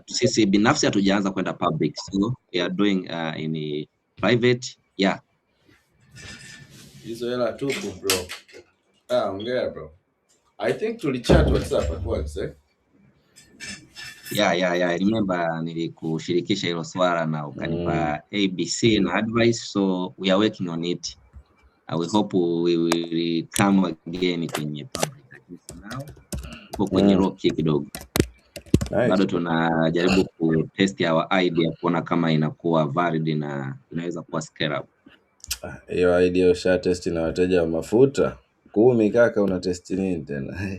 sisi binafsi hatujaanza kwenda public, so we are doing in private. Yeah, Hizo hela tupu bro. Ongea bro. I think tulichat WhatsApp at once, eh? yeah. Remember nilikushirikisha hilo swala na ukanipa ABC na advice, so we are working on it. We hope we will come again kwenye public, lakini for now tuko kwenye raw kidogo. Nice. Bado tunajaribu kutest our idea kuona kama inakuwa valid na inaweza kuwa scalable. Hiyo idea usha test na wateja wa mafuta 10 kaka, una test nini tena?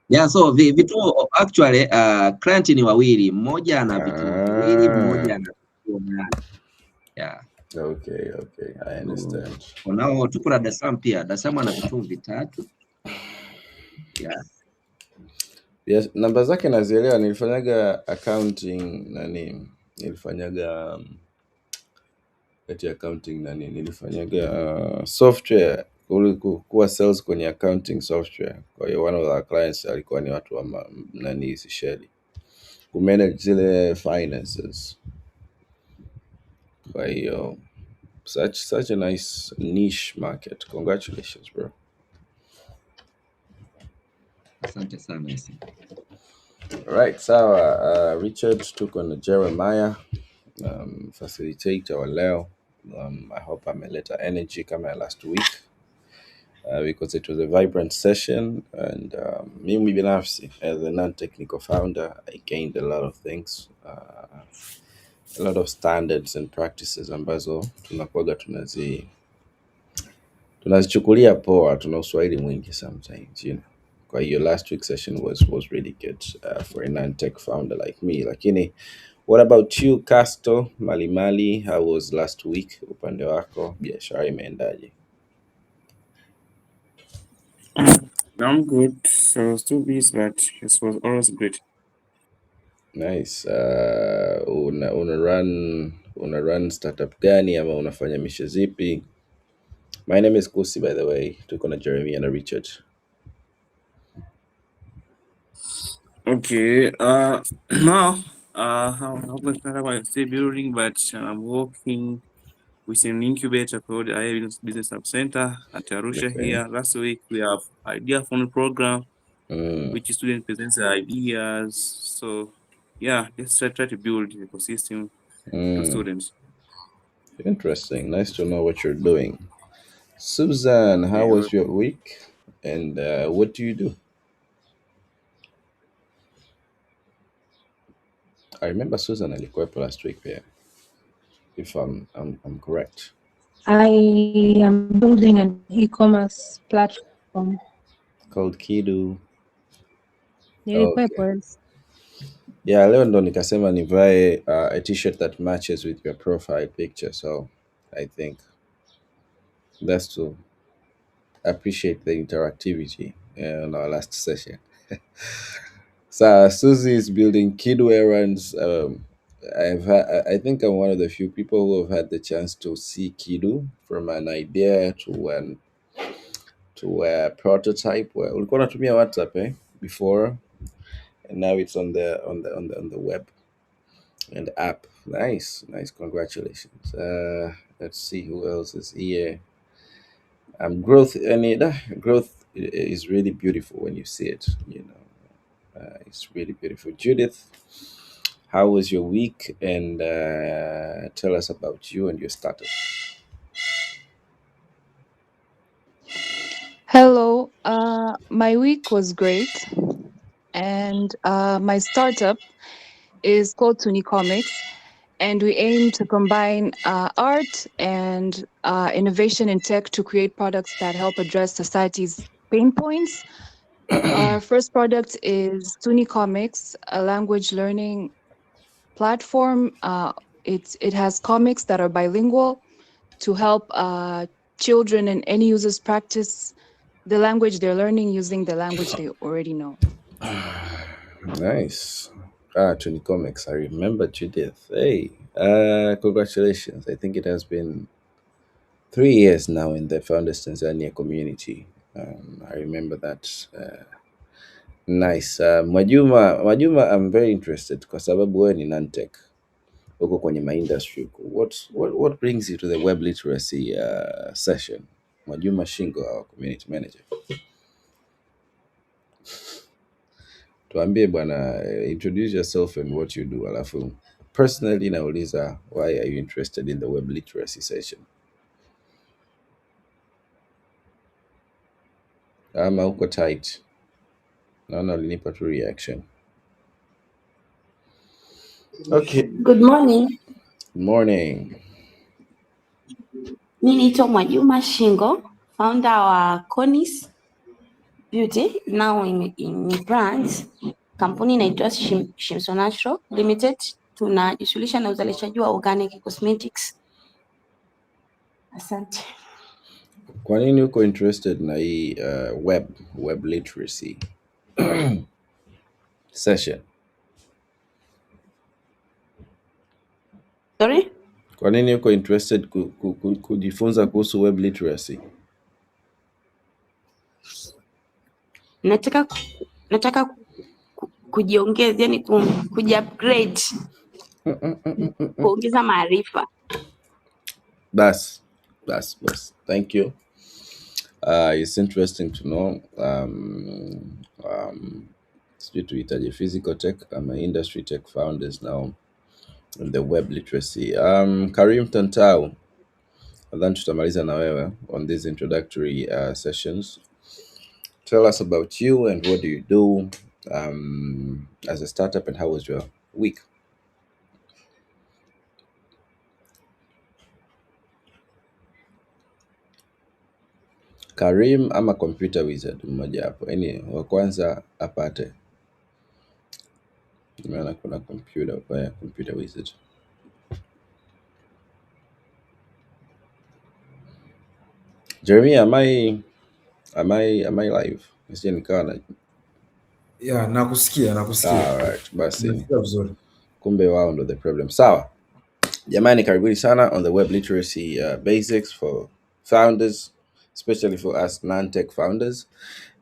Yeah, so vitu actually client ni wawili, mmoja ana vituo viwili, mmoja ana vituo 8. Yeah. Okay, I understand. Nao tuko na Dar es Salaam pia. Dar es Salaam ana vituo 3. Yeah. Yes, namba zake nazielewa. Nilifanyaga accounting nilifanyaga nilifanyaga software kuwa sales kwenye accounting software. Kwa hiyo one of our clients alikuwa ni watu wa Seychelles, ku manage zile finances. Kwa hiyo such a nice niche market. Congratulations bro. Asante sana. Alright, sawa. Richard tuko na Jeremiah facilitator wa leo. I hope ameleta energy kama last week because it was a vibrant session, and mimi binafsi as a non-technical founder I gained a lot of things, a lot of standards and practices ambazo tunakuwaga tunazichukulia poa. Tuna uswahili mwingi sometimes, you know. Kwa hiyo last week's session was really good for a non-tech founder like me. Lakini what about you Casto Malimali? How was last week upande wako? Biashara imeendaje? I'm good. So still busy, but it was always good. Nice. Una run startup gani ama unafanya mishe zipi? My name is Kusi, by the way. Tuko na Jeremy and Richard. Okay. Now, I'm still building, but I'm working with an incubator called IA Business Hub Center at Arusha here. Last week we have idea fund program, which students present their ideas. So yeah, let's try to build the ecosystem to students. Interesting. Nice to know what you're doing. Susan, how was your week? And what do you do? I remember Susan alikuwepo last week here, if I'm correct. I am building an e-commerce platform called Kidu. Nilikuwepo. Okay. Yeah, leo ndo nikasema nivae a t-shirt that matches with your profile picture, so I think that's to appreciate the interactivity in our last session. So Susie is building Kidu errands. I think I'm one of the few people who have had the chance to see Kidu from an idea to a prototype. Well, ulikuwa unatumia WhatsApp before, and now it's on the web and app. Nice. Congratulations. Let's see who else is here. Growth is really beautiful when you see it. You know, it's really beautiful. Judith, how was your week? And tell us about you and your startup. Hello, my week was great, and my startup is called Tuni Comics, and we aim to combine art and innovation in tech to create products that help address society's pain points. Our first product is Tuni Comics, a language learning platform. It has comics that are bilingual to help children and end users practice the language they're learning using the language they already know. Nice. Tuni Comics. I remember Judith. Hey, congratulations. I think it has been 3 years now in the Founders Tanzania community. I remember that Nice. Mwajuma, I'm very interested kwa sababu wewe ni Nantech, uko kwenye my industry. What brings you to the web literacy session? Mwajuma Shingo, our community manager. Tuambie bwana, introduce yourself and what you do, alafu personally nauliza why are you interested in the web literacy session? Ama uko tight? Naona ulinipa tu reaction. Okay. Good morning. Good morning. Mimi naitwa Mwajuma Shingo, founder wa Conis Beauty, now in brands. Kampuni inaitwa Shimso Natural Limited. Tunajishughulisha na uzalishaji wa organic cosmetics. Asante. Kwa nini uko interested na hii web literacy session? Sorry? Kwa nini uko interested kujifunza kuhusu web literacy? Nataka kujiongeza, yani kujiupgrade. Kuongeza maarifa. Bas. Thank you. It's interesting to know. Sijui tuitaje physical tech ama industry tech founders now in the web literacy. Karim Tantau, nadhani tutamaliza na wewe on these introductory sessions. Tell us about you and what do you do as a startup and how was your week? Karim ama computer wizard, mmoja hapo. Yaani wa kwanza apate. Nimeona kuna computer wizard. Jeremy, am I live? Nisije nikawa na Yeah, nakusikia. All right, basi. Nasikia vizuri. Kumbe wao ndo the problem. Sawa. Jamani, karibuni sana on the web literacy basics for founders, especially for us non-tech founders.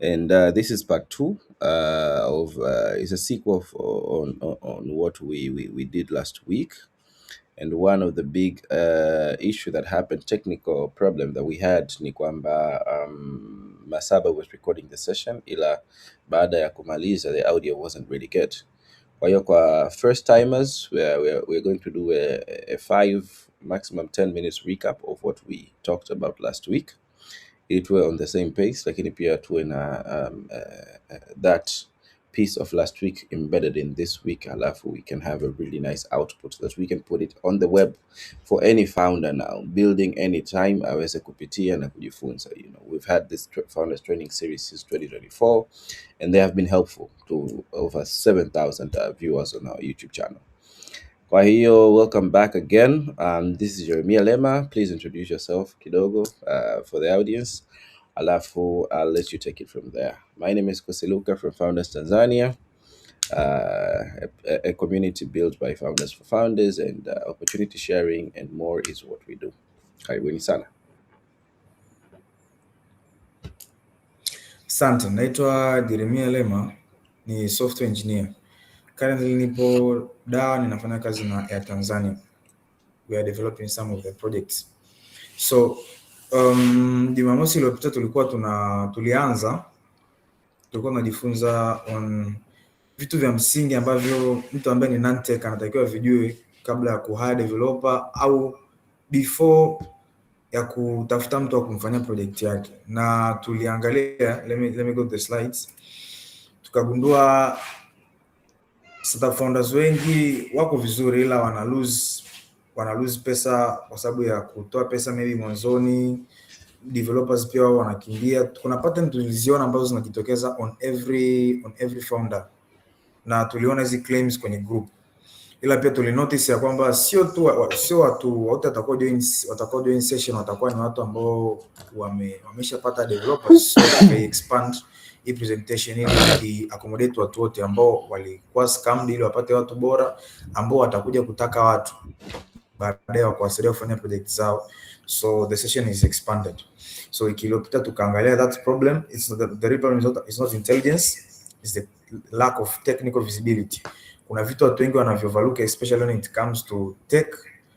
And this is part 2 of it's a sequel on what we did last week. And one of the big issue that happened, technical problem that we had, ni kwamba Masaba was recording the session, ila baada ya kumaliza the audio wasn't really good. Kwa hiyo kwa first timers, we're going to do a 5 maximum 10 minutes recap of what we talked about last week. It were on the same pace, lakini pia tuwe na that piece of last week embedded in this week, alafu we can have a really nice output that we can put it on the web for any founder now building anytime aweze kupitia na kujifunza. You know, we've had this founders training series since 2024 and they have been helpful to over 7,000 viewers on our YouTube channel. Kwa hiyo, welcome back again. This is Jeremia Lema. Please introduce yourself kidogo for the audience. Alafu, I'll let you take it from there. My name is Kosiluka from Founders Tanzania, a community built by Founders for Founders, and opportunity sharing and more is what we do. Karibuni sana. Asante, naitwa Jeremia Lema, ni software engineer. Currently nipo Dar, ninafanya kazi na Air Tanzania. We are developing some of the projects. So, Jumamosi iliyopita tulikuwa tulianza tunajifunza on vitu vya msingi ambavyo mtu ambaye ni non-tech anatakiwa vijue kabla ya kuhire developer au before ya kutafuta mtu wa kumfanyia project yake. Na tuliangalia, let me go to the slides. Tukagundua startup founders wengi wako vizuri ila wana lose pesa kwa sababu ya kutoa pesa maybe mwanzoni. Developers pia wao wanakimbia. Kuna pattern tuliziona ambazo zinajitokeza on every founder. Na tuliona hizi claims kwenye group. Ila pia tulinotice ya kwamba sio watu wote watakao join session watakuwa ni watu ambao wameshapata developers, so they expand hii presentation ili accommodate watu wote ambao walikuwa scammed ili wapate watu bora ambao watakuja kutaka watu baadaye kuwasaidia kufanya project zao. So the session is expanded. So ikilopita tukaangalia that problem, the real problem is not intelligence. is the lack of technical visibility. Kuna vitu watu wengi wanavyovaluka especially when it comes to tech,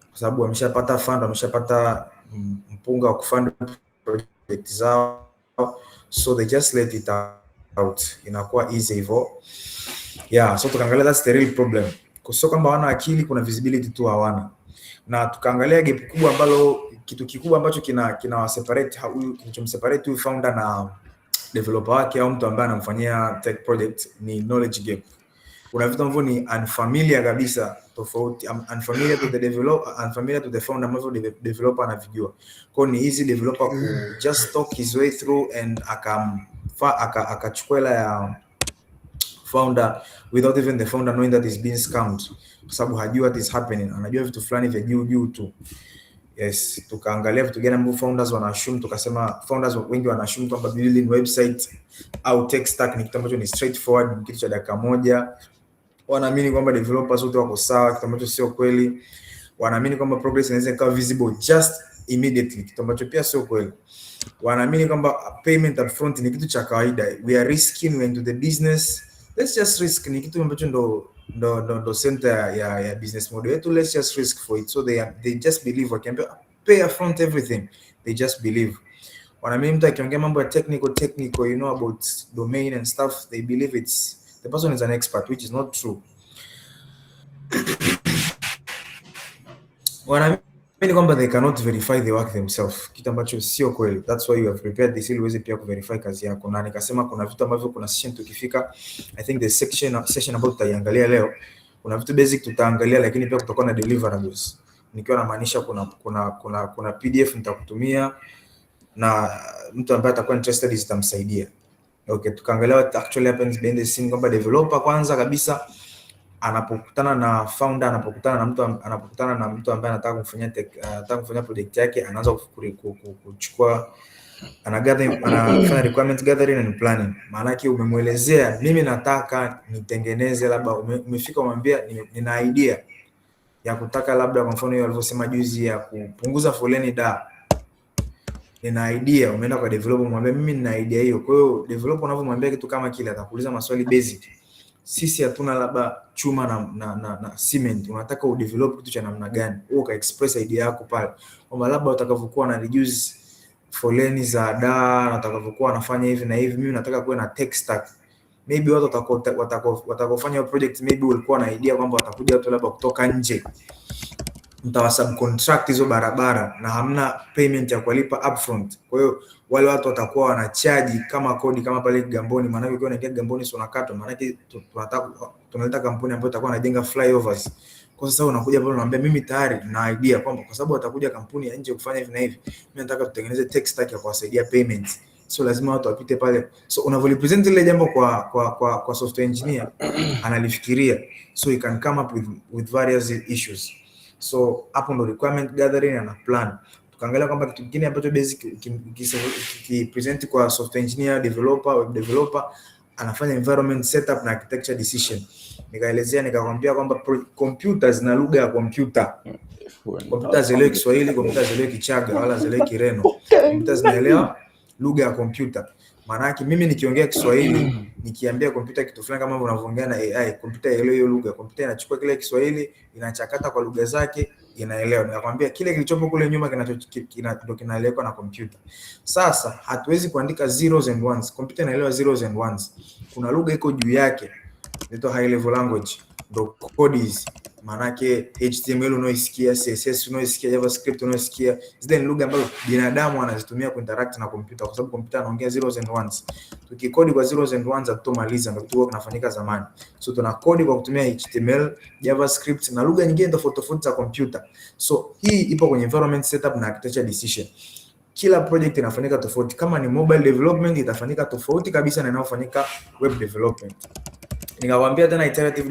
kwa sababu wameshapata fund, wameshapata mpunga wa kufund project zao, so they just let it out, inakuwa easy hivyo. Yeah, so tukaangalia that's the real problem. Sio kwamba hawana akili, kuna visibility tu hawana. Na tukaangalia gap kubwa ambalo kitu kikubwa ambacho kina separate kinachomseparate huyu founder na developer wake au mtu ambaye anamfanyia tech project ni knowledge gap. Kuna vitu ambavyo ni unfamiliar kabisa, tofauti unfamiliar to the developer, unfamiliar to the founder, ambavyo developer anavijua. Kwa ni easy developer ku just talk his way through and akachukua ya founder without even the founder knowing that is being scammed, kwa sababu hajui what is happening, anajua vitu fulani vya juu tu. Yes, tukaangalia vitu gani ambavyo founders wana assume. Tukasema founders wengi wana assume kwamba building website au tech stack ni kitu ambacho ni straightforward, kitu cha dakika moja. Wanaamini kwamba developers wote wako sawa, kitu ambacho sio kweli. Wanaamini kwamba progress inaweza kuwa visible just immediately, kitu ambacho pia sio kweli. Wanaamini kwamba payment up front ni kitu cha kawaida. We are risking, we into the business, let's just risk, ni kitu ambacho ndo center ya business model yetu, let's just risk for it. So they just believe we can pay up front everything, they just believe. Wanaamini mtu akiongea mambo ya technical, you know, about domain and stuff, they believe the person is an expert, which is not true. Wanaamini kwamba they cannot verify the work themselves, kitu ambacho sio kweli. That's why you have prepared this ili uweze pia kuverify kazi yako. Na nikasema kuna vitu ambavyo kuna session tukifika, I think the session ambayo tutaiangalia leo, kuna vitu basic tutaangalia, lakini pia kutakuwa na deliverables. Nikiwa namaanisha kuna PDF nitakutumia na mtu ambaye atakuwa interested zitamsaidia. Okay, tukaangalia what actually happens behind the scene, kwamba developer kwanza kabisa anapokutana na founder, anapokutana na mtu ambaye anataka kufanya project yake, anaanza kuchukua, anafanya requirement gathering and planning. Maana yake umemuelezea mimi nataka nitengeneze, labda umefika umwambia nina idea ya kutaka labda kwa mfano hiyo alivyosema juzi ya kupunguza foleni nina idea, umeenda kwa developer umwambia mimi nina idea hiyo. Kwa hiyo developer unavyomwambia kitu kama kile atakuuliza maswali basic. Sisi hatuna labda chuma na cement, unataka udevelop kitu cha namna gani? Wewe ka express idea yako pale, kwamba labda utakavyokuwa na reduce foleni za na utakavyokuwa unafanya hivi na hivi, mimi nataka kuwe na tech stack. Maybe watu watakofanya project, maybe walikuwa na idea kwamba watakuja watu labda kutoka nje, mtawa subcontract hizo barabara na hamna payment ya kulipa upfront. Kwa hiyo wale watu watakuwa wanacharge kama kodi, kama pale Kigamboni. Maana ukiwa unaingia Kigamboni sio unakatwa, maana tunaleta kampuni ambayo itakuwa inajenga flyovers. Kwa sasa unakuja pale unaambia mimi tayari na idea kwamba kwa sababu watakuja kampuni ya nje kufanya hivi na hivi, mimi nataka tutengeneze tech stack ya kuwasaidia payments. So lazima watu wapite pale. So unavyorepresent ile jambo kwa software engineer, analifikiria, so he can come up with various issues. So hapo ndo requirement gathering na plan. Tukaangalia kwamba kitu kingine ambacho basic present kwa software engineer, developer, web developer, anafanya environment setup na architecture decision. Nikaelezea nikakwambia kwamba computers na lugha ya computer. Computers zile Kiswahili, computers zile Kichaga wala zile Kireno. Computers zinaelewa lugha ya computer. Maana yake mimi nikiongea Kiswahili, nikiambia kompyuta kitu fulani kama unavyoongea na AI, kompyuta ile hiyo lugha, kompyuta inachukua kile Kiswahili, inachakata kwa lugha zake, inaelewa. Nakwambia kile kilichopo kule nyuma kinaeleweka na kompyuta. Sasa hatuwezi kuandika zeros and ones. Kompyuta inaelewa zeros and ones. Kuna lugha iko juu yake, inaitwa high level language, ndo codes. Maana yake HTML unaoisikia, CSS unaoisikia, JavaScript unaoisikia, zile ni lugha ambazo binadamu anazitumia kuinteract na kompyuta, kwa sababu kompyuta anaongea zeros and ones. Tukikodi kwa zeros and ones hatutomaliza, ndio kitu kinafanyika zamani. So tuna kodi kwa kutumia HTML, JavaScript na lugha nyingine tofauti za kompyuta. So hii ipo kwenye environment setup na architecture decision. Kila project inafanyika tofauti. Kama ni mobile development itafanyika tofauti kabisa na inayofanyika web development. Nikawaambia tena iterative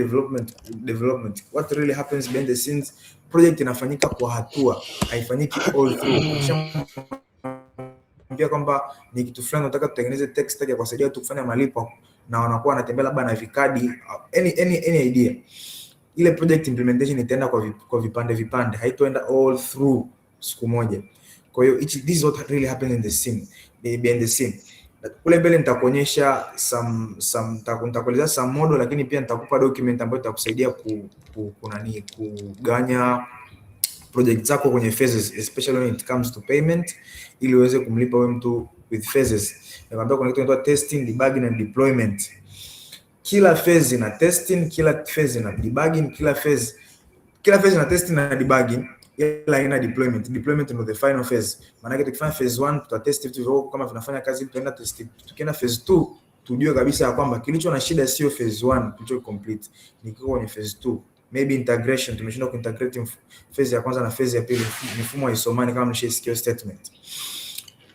development. What really happens behind the scenes, project inafanyika kwa hatua, haifanyiki all through. Pia kwamba ni kitu fulani nataka tutengeneze tech stack ya kusaidia watu kufanya malipo na wanakuwa wanatembea labda na vikadi, any idea. Ile project implementation itaenda kwa vipande, haitoenda all through siku moja. Kwa hiyo this is what really happens in the scene, behind the scene. kule mbele nitakuonyesha nitakueleza some model, lakini pia nitakupa document ambayo itakusaidia kuganya project zako kwenye phases, especially when it comes to payment, ili uweze kumlipa wewe mtu with phases. Nakwambia kuna kitu kinaitwa testing, debugging and deployment. Kila phase ina testing, kila phase ina debugging, kila phase ina testing na debugging, ila ina deployment. Deployment ndio the final phase. Maana yake tukifanya phase 1 tutatest vitu vyako kama vinafanya kazi, tutaenda test. Tukienda phase 2 tujue kabisa ya kwamba kilicho na shida sio phase 1 kilicho complete, ni kiko kwenye phase 2. Maybe integration, tumeshindwa kuintegrate phase ya kwanza na phase ya pili, mifumo haisomani kama mshasikia statement.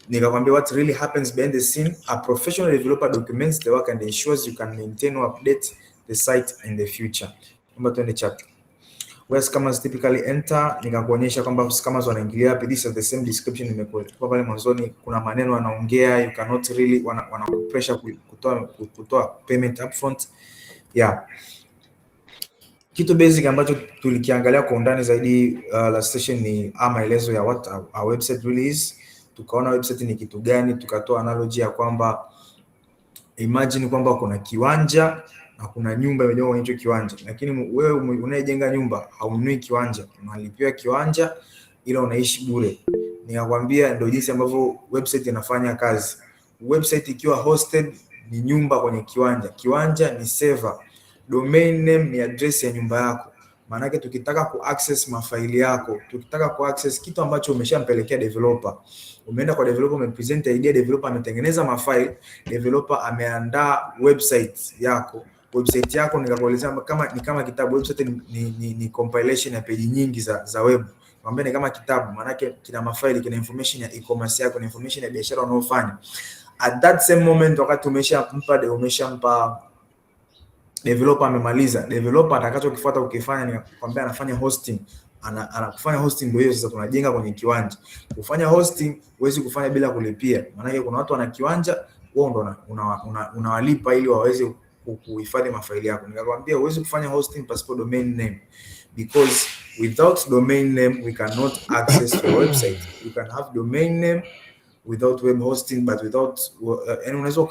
Nikakwambia what really happens behind the scene. A professional developer documents the work and ensures you can maintain or update the site in the future. Number 20 chapter. Where scammers typically enter, nikakuonyesha kwamba scammers wanaingilia wapi. This is the same description nimekueleza pale mwanzoni. Kuna maneno wanaongea, you cannot really wana pressure kutoa payment upfront. Yeah. Kitu basic ambacho tulikiangalia kwa undani zaidi last session ni maelezo ya what our website really is. Tukaona website ni kitu gani, tukatoa analogy ya kwamba imagine kwamba kuna kiwanja na kuna nyumba imejengwa kwenye hicho kiwanja, lakini wewe unayejenga nyumba haununui kiwanja, unalipia kiwanja ila unaishi bure. Nikakwambia ndio jinsi ambavyo website inafanya kazi. Website ikiwa hosted ni nyumba kwenye kiwanja, kiwanja ni server, domain name ni address ya nyumba yako. Maana yake tukitaka kuaccess mafaili yako, tukitaka kuaccess kitu ambacho umeshampelekea developer, umeenda kwa developer, umepresent idea, developer ametengeneza mafaili, developer ameandaa website yako. Website yako nikakuelezea kama kitabu. Website ni compilation ya page nyingi za web. Mwambie ni kama kitabu, maana yake kina mafaili, kina information ya e-commerce yako, kina information ya biashara unayofanya. At that same moment, wakati umeshampa developer amemaliza, developer atakachokifuata ukifanya ni kwambia anafanya hosting. Anakufanya hosting, ndio hiyo sasa tunajenga kwenye kiwanja. Kufanya hosting huwezi kufanya bila kulipia. Maana yake kuna watu wana kiwanja, wao ndio unawalipa ili waweze kuhifadhi mafaili yako. Nikakwambia huwezi kufanya hosting pasipo domain name, because without domain name we cannot access your website. You can have domain name without web hosting, but without unaweza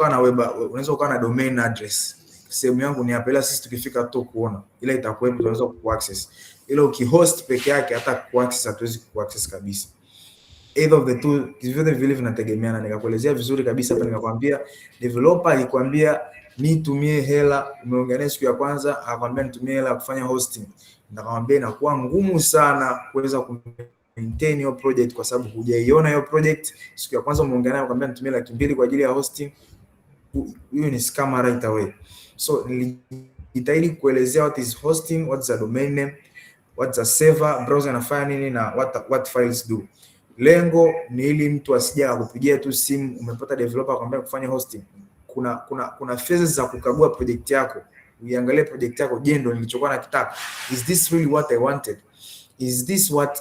ukawa na domain address. Sehemu yangu ni hapa, ila sisi tukifika tu kuona ila itakuwepo, tunaweza kuaccess. Ila ukihost peke yake hata kuaccess hatuwezi kuaccess kabisa. Either of the two, vyote vile vinategemeana. Nikakuelezea vizuri kabisa hapa. Nikakwambia developer alikwambia nitumie hela, umeongea naye siku ya kwanza akakwambia nitumie hela kufanya hosting, nikakwambia inakuwa ngumu sana kuweza ku maintain hiyo project kwa sababu hujaiona hiyo project. Siku ya kwanza umeongea naye akwambia nitumie 200,000 kwa ajili ya hosting, hiyo ni scam right away. So nilijitahidi kuelezea what is hosting, what's a domain name, what's a server, browser inafanya nini na what files do. Lengo ni ili mtu asije akupigia tu simu umepata developer akwambia kufanya hosting. Kuna phases za kukagua project yako. Uiangalie project yako, je, ndio nilichokuwa nakitaka? Is this really what I wanted? Is this what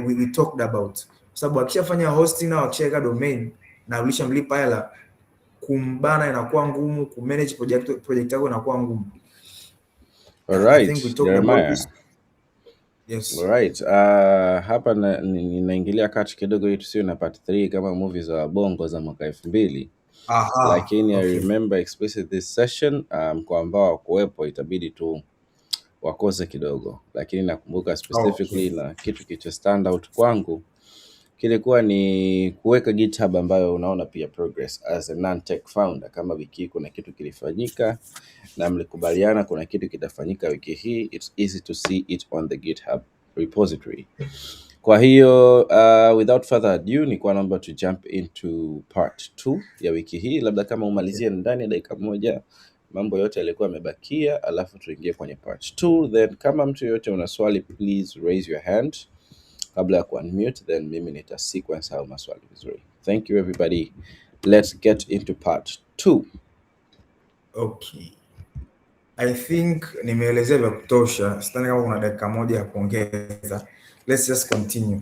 we talked about? Sababu akishafanya hosting na akishaweka domain na ulishamlipa hela, kumbana inakuwa ngumu, kumanage project yako inakuwa ngumu. All right, Jeremiah. Yes. All right. Hapa ninaingilia kati kidogo ili tusio na part 3 kama movies za bongo za mwaka 2000. Lakini okay. I remember explicit this session kwa ambao kuwepo itabidi tu wakose kidogo, lakini nakumbuka specifically na kitu kicho stand out kwangu kilikuwa ni kuweka GitHub ambayo unaona pia progress as a non-tech founder. Kama wiki kuna kitu kilifanyika na mlikubaliana kuna kitu kitafanyika wiki hii, it's easy to see it on the GitHub repository. Kwa hiyo without further ado ni kwa naomba to jump into part 2 ya wiki hii, labda kama umalizie ndani ya dakika moja mambo yote yalikuwa yamebakia, alafu tuingie kwenye part 2. Then kama mtu yote una swali, please raise your hand kabla ya ku-unmute, then mimi nita sequence au maswali vizuri. Thank you everybody. Let's get into part 2. Okay. I think nimeelezea vya kutosha. Sidhani kama kuna dakika moja ya kuongeza. Let's just continue.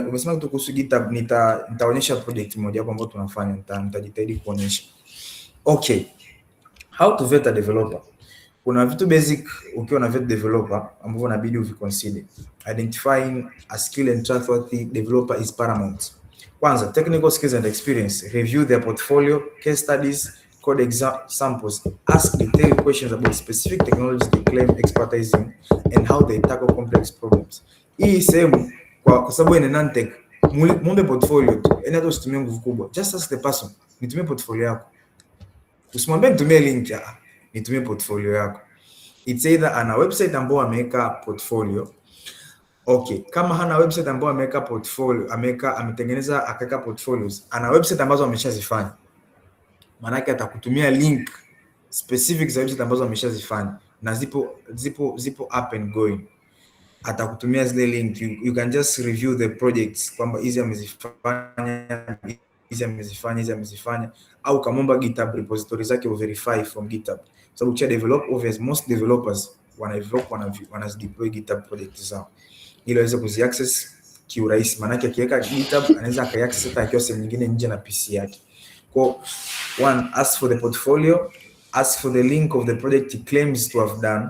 Umesema tu kuhusu GitHub, nitaonyesha project moja hapo ambayo tunafanya, nitajitahidi kuonyesha. Okay. How to vet a developer. Kuna vitu basic ukiwa na vet developer ambavyo inabidi uviconsider. Identifying a skilled and trustworthy developer is paramount. kwanza technical skills and experience, review their portfolio, case studies, code examples, ask detailed questions about specific technologies they claim expertise in and how they tackle complex problems. Hii sehemu kwa sababu ni non-tech, muombe portfolio tu, yani hata usitumie nguvu kubwa, just ask the person, nitumie portfolio yako. Usimwambie nitumie link, nitumie portfolio yako. It's either ana website ambao ameweka portfolio. Okay, kama hana website ambao ameweka portfolio, ametengeneza akaweka portfolios, ana website ambazo ameshazifanya. Maana yake atakutumia link specific za website ambazo ameshazifanya na zipo up and going. Atakutumia zile link, you can just review the projects kwamba hizi amezifanya au kamomba GitHub repository zake u verify from GitHub. Sababu cha develop, obviously most developers wanadeploy GitHub project zao ili waweze kuziaccess kiurahisi. Maana yake akiweka GitHub anaweza akaiaccess hata akiwa sehemu nyingine nje na PC yake. Kwa one, ask for the portfolio, ask for the link of the project he claims to have done,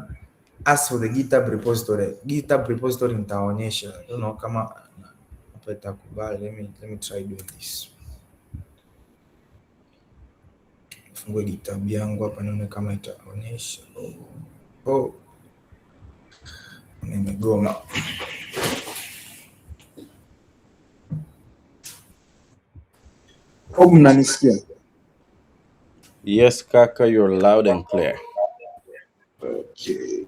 ask for the GitHub repository. GitHub repository nitaonyesha. I don't know kama hapa itakubali. Let me try doing this. Fungue GitHub yangu hapa nione kama itaonyesha. Oh. Nimegoma. Mnanisikia? Yes, kaka, you're loud and clear. Okay.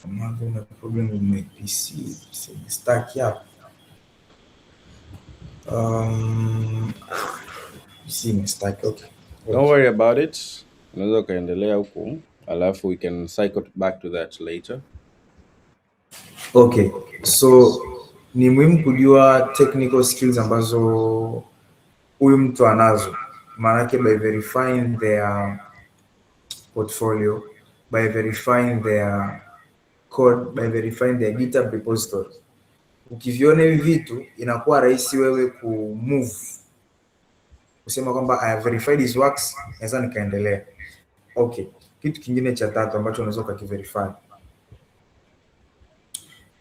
I'm having a problem with my PC. It's stuck up. PC stuck. Okay. Don't worry about it. Unaweza kaendelea huku, alafu we can cycle back to that later. Okay. So ni muhimu kujua technical skills ambazo huyu mtu anazo. Maanake by verifying their portfolio, by verifying their code, by verifying their GitHub repository. Ukiviona hivi vitu inakuwa rahisi wewe kumove. Kusema kwamba I have verified his works, naweza nikaendelea. Okay. Kitu kingine cha tatu ambacho unaweza kukiverify.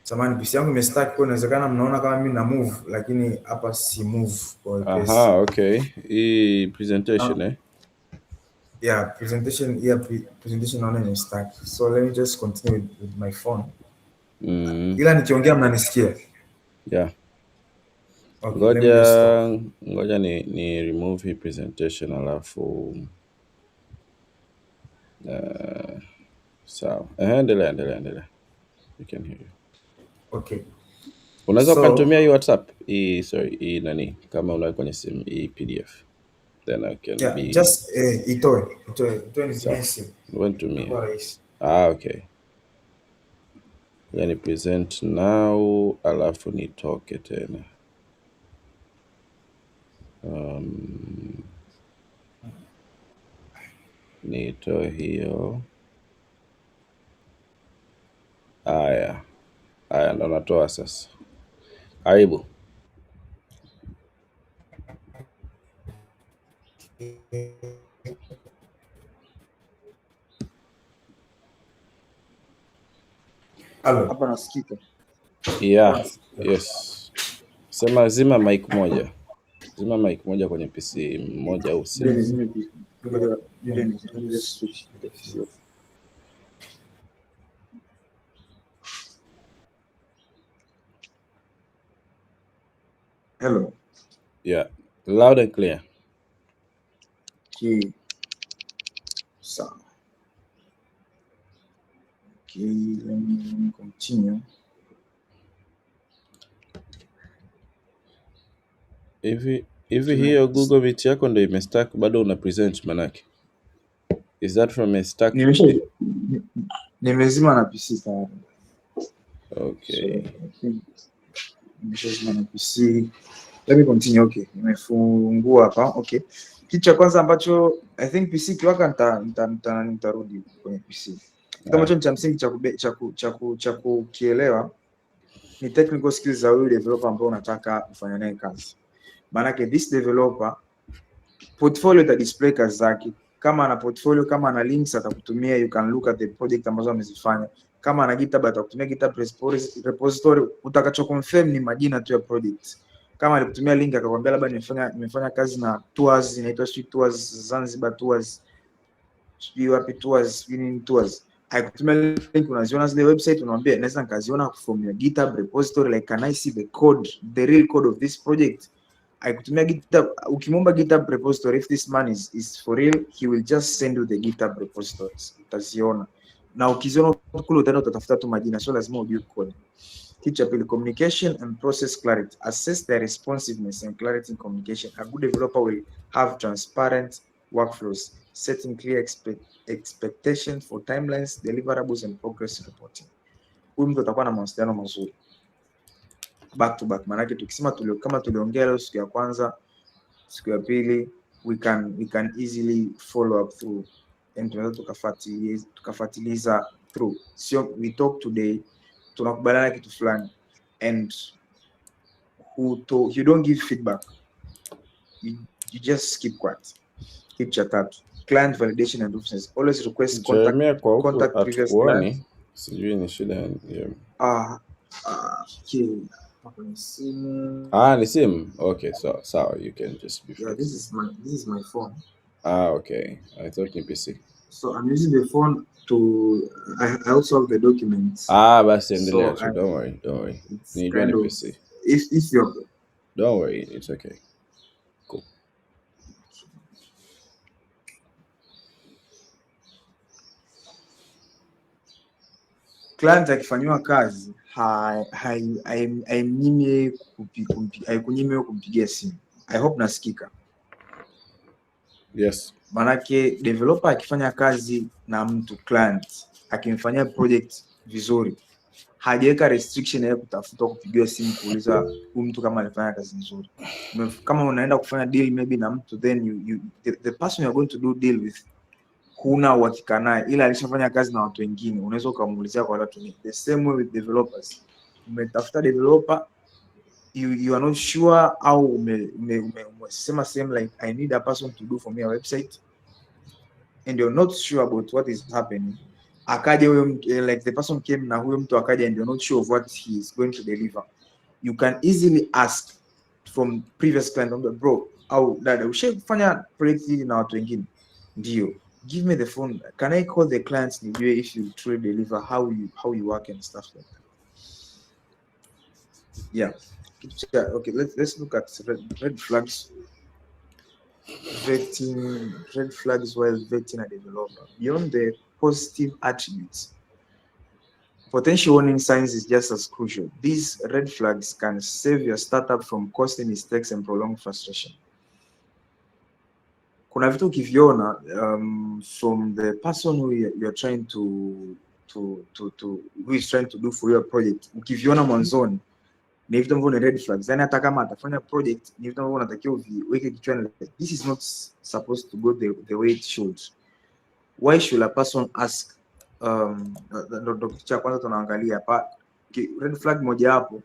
Samahani, PC yangu imestack, kwa inawezekana mnaona kama mimi na move lakini hapa si move kwa pesa. Aha, okay. Hii presentation Yeah, presentation naona ni stack. So let me just continue with my phone. Ila nikiongea mnanisikia? Yeah. Okay, ngoja ni remove hii presentation alafu sawa. Endelea. You can hear you. Okay. Unaweza kutumia hii WhatsApp, hii nani kama unaweka kwenye simu hii PDF. Then I can be just itoe ni simu. Went to me. Okay. Yani present now alafu nitoke tena. Nitoe hiyo. Aya ndo natoa sasa. Karibu. Hapa nasikika? Yeah, yes. Sema zima mic moja. Zima mic moja kwenye PC moja au simu. Hello. Yeah, loud and clear. Okay. So. Okay, let me continue. Hivi hiyo Google Meet yako ndio imestack bado una present manake? Is that from a stack? Nimezima na PC tayari. Okay. So, nimezima na PC. Let me continue. Okay, nimefungua hapa. Okay. Kitu cha kwanza ambacho I think PC kiwaka nitarudi kwenye PC. Kitu ambacho ni cha msingi cha kukielewa ni technical skills za yule developer ambao unataka kufanya naye kazi. Maana yake this developer portfolio ita display kazi zake. Kama ana portfolio, kama ana links atakutumia, you can look at the project ambazo amezifanya. kama ana GitHub atakutumia GitHub repository, utakacho confirm ni majina tu ya project. Kama alikutumia link akakwambia labda nimefanya kazi na tours inaitwa Sweet Tours Zanzibar Tours, sijui wapi tours, nini tours, akutumia link, unaziona zile website, unamwambia naweza nikaziona from your GitHub repository, like can I see the code, the real code of this project. Akutumia GitHub, ukimwomba GitHub repository, if this man is for real, he will just send you the GitHub repositories, utaziona. Na ukiziona kule utaenda utatafuta tu majina, sio lazima ujue code. Kitu cha pili, communication and process clarity. Assess their responsiveness and clarity in communication. A good developer will have transparent workflows, setting clear expectations for timelines, deliverables and progress reporting. Huyu mtu atakuwa na mawasiliano mazuri back to back. Maana tukisema kama tuliongea leo siku ya kwanza, siku ya pili, we can easily follow up through and tunaweza tukafuatiliza through. So we talk today, tunakubaliana kitu fulani, and you don't give feedback, you just keep quiet. Kitu cha tatu, client validation and references. Always request contact previous clients. Sijui ni shida okay. Ni simu. Okay, so you can just be yeah, this is my phone. Okay. I thought ni PC. So I'm using the phone to I also have the documents. Basi endelea tu, don't worry. Ni PC. If you're Don't worry, it's okay. Cool. Client akifanywa kazi haikunyime kumpigia simu. I hope nasikika. Yes. Manake developer akifanya kazi na mtu, client akimfanyia project vizuri, hajaweka restriction ya kutafuta kupigiwa simu kuuliza huyu mtu kama alifanya kazi nzuri. Kama unaenda kufanya deal maybe na mtu, then the person you're going to do deal with huna uhakika naye, ila alishafanya kazi na watu wengine, unaweza kumuulizia kwa watu wengine. The same way with developers. Umetafuta developer, you are not sure, au umesema same like I need a person to do for me a website, and you're not sure about what is happening. Akaja huyo like the person came na huyo mtu akaja and you're not sure of what he is going to deliver. You can easily ask from previous client, bro, au dada, ushafanya project hii na watu wengine? Ndio. Give me the phone. Can I call the clients nijue if you truly deliver, how you work and stuff like that. Yeah. Okay, let's look at red flags. Vetting red flags while vetting a developer. Beyond the positive attributes, potential warning signs is just as crucial. These red flags can save your startup from costly mistakes and prolonged frustration. Kuna vitu ukiviona from the person who you're trying to who is trying to do for your project, ukiviona mwanzoni ni vitu ambavyo ni red flags. Yani hata kama atafanya project, ni vitu ambavyo unatakiwa uweke kichwani, this is not supposed to go the way it should. Why should a person ask ndo kitu cha kwanza tunaangalia hapa. Red flag moja hapo,